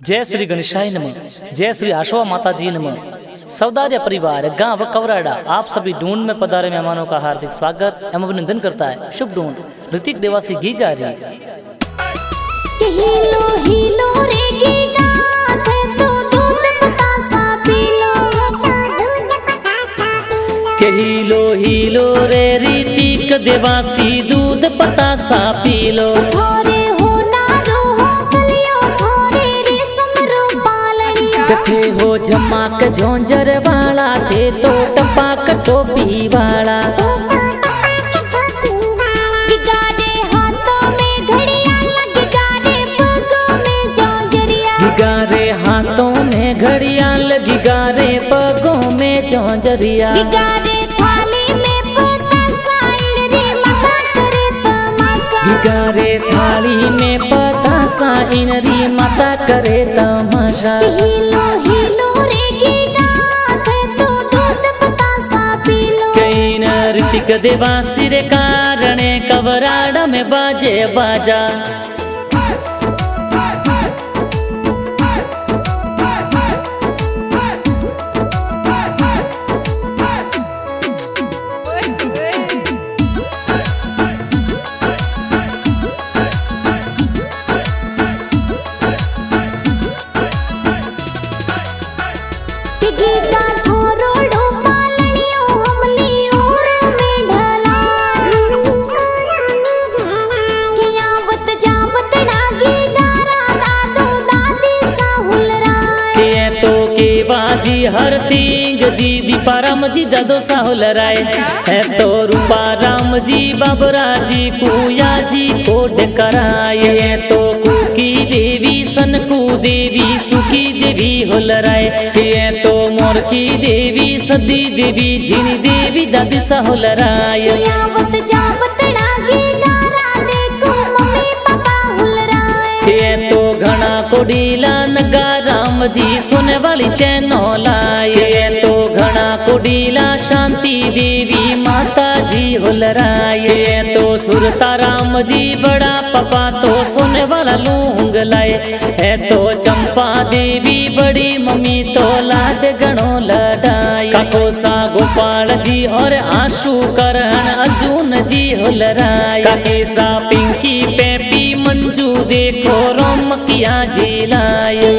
जय श्री गणेशाय नमः, जय श्री आशोवा माता जी नमः। सौदार्य परिवार गांव कवराड़ा आप सभी ढूंढ में पधारे मेहमानों का हार्दिक स्वागत एवं अभिनंदन करता है। शुभ ढूंढ ऋतिक देवासी गी गा रही हीलो रे ऋतिक देवासी दूध पतासा पी लो। कथे हो झमाक झोंझर वाला थे तो टपाक टोपी वाला। गिगारे हाथों में घड़ियाल गिगारे पगों में झोंझरिया। गिगारे थाली में पतासा इनरी माता करे तमाशा। ऋतिक देवासी रे कारणे कवराड़ा में बाजे बाजा। जी हर तींग जी दीपाराम जी दादो साहुल राय है तो रूपा राम जी बाबरा जी कुया जी कोड कराए है तो कुकी देवी सनकू देवी सुखी देवी होल राय है तो मोर की देवी सदी देवी झिनी देवी दादी साहुल राय। तो घना कोडीला नगा राम जी सोने वाली चैनो लाए तो घना कोडीला शांति देवी माता जी होलराए तो सुरता राम जी बड़ा पपा तो सोने वाला लूंग लाए है तो चंपा देवी बड़ी मम्मी तो लाड गणो लड़ाए। काकोसा गोपाल जी और आशु करण अर्जुन जी होलराए। काकेसा पिंकी पेपी मंजू देखो रोम किया जी लाए।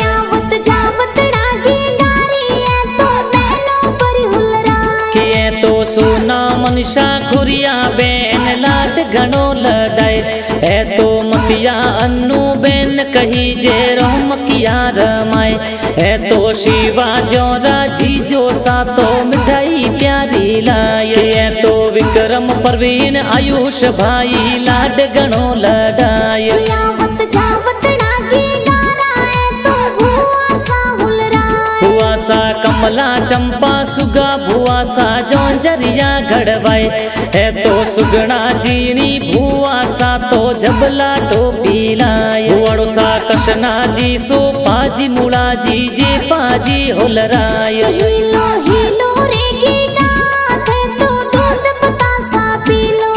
तो सोना मनीषा खुरिया बेन लाड घणो लड़ाए है तो मतिया अन्नू बेन कही जे रोम किया रमाए है तो शिवा जोरा जी जो सा तो मिठाई प्यारी लाए है तो विक्रम परवीन आयुष भाई लाड घणो लड़ाए। कमला चंपा सुगा भुआसा जोंजरिया घड़वाए है तो सुगना जीनी भुआसा तो जबला टोपी लाए। भुआड़ोसा कशना जी सो पाजी मुड़ा जी जे पाजी होलराय।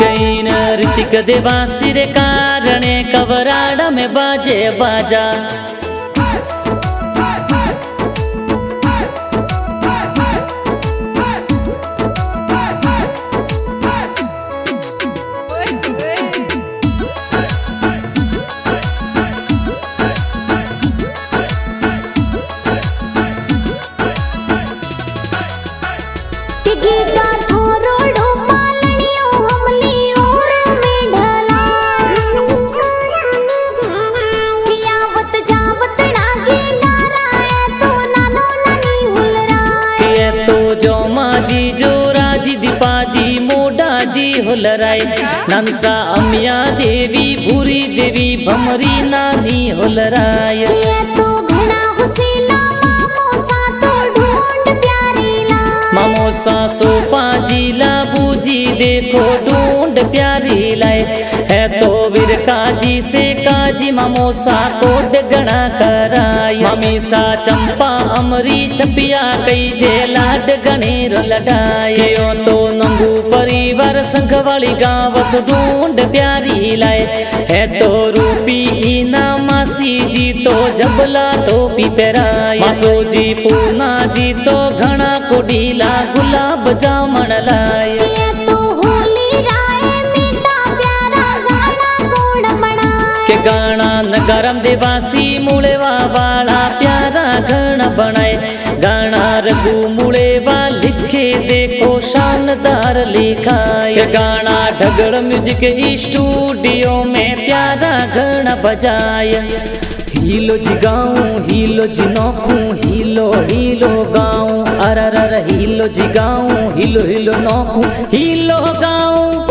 कईन ऋतिक देवासी रे कारणे कवराड़ा में बाजे बाजा। होलराय नंसा अमिया देवी भूरी देवी भमरी नानी होलराय। मामोसा सोपा जिला बूजी देखो ढूंढ प्यारी लाए है तो विरका जी से काजी मामोसा कोड गणा कराए ममीसा चंपा अमरी छपिया कई जे लाड गणेर लडाय क्यों तो नंगू परिवार संघ वाली गाँव ढूंढ प्यारी लाए है तो रूपी इना मासी जी तो जबला टोपी पहराय मासो जी पूना जी तो घना कोडीला गुलाब जामन लाए के गाना नगरम देवासी मुड़ेवा वाला प्यारा गाना बनाए गाना रघु मुड़ेवा लिखे देखो शानदार लिखाए के गाना ढगड़ म्यूजिक स्टूडियो में प्यारा गाना बजाए हीलो जी गाऊं हीलो जी नौखूं हीलो हीलो गाऊं अरर हीलो जी गाऊं हीलो हीलो नौखूं हीलो गाऊं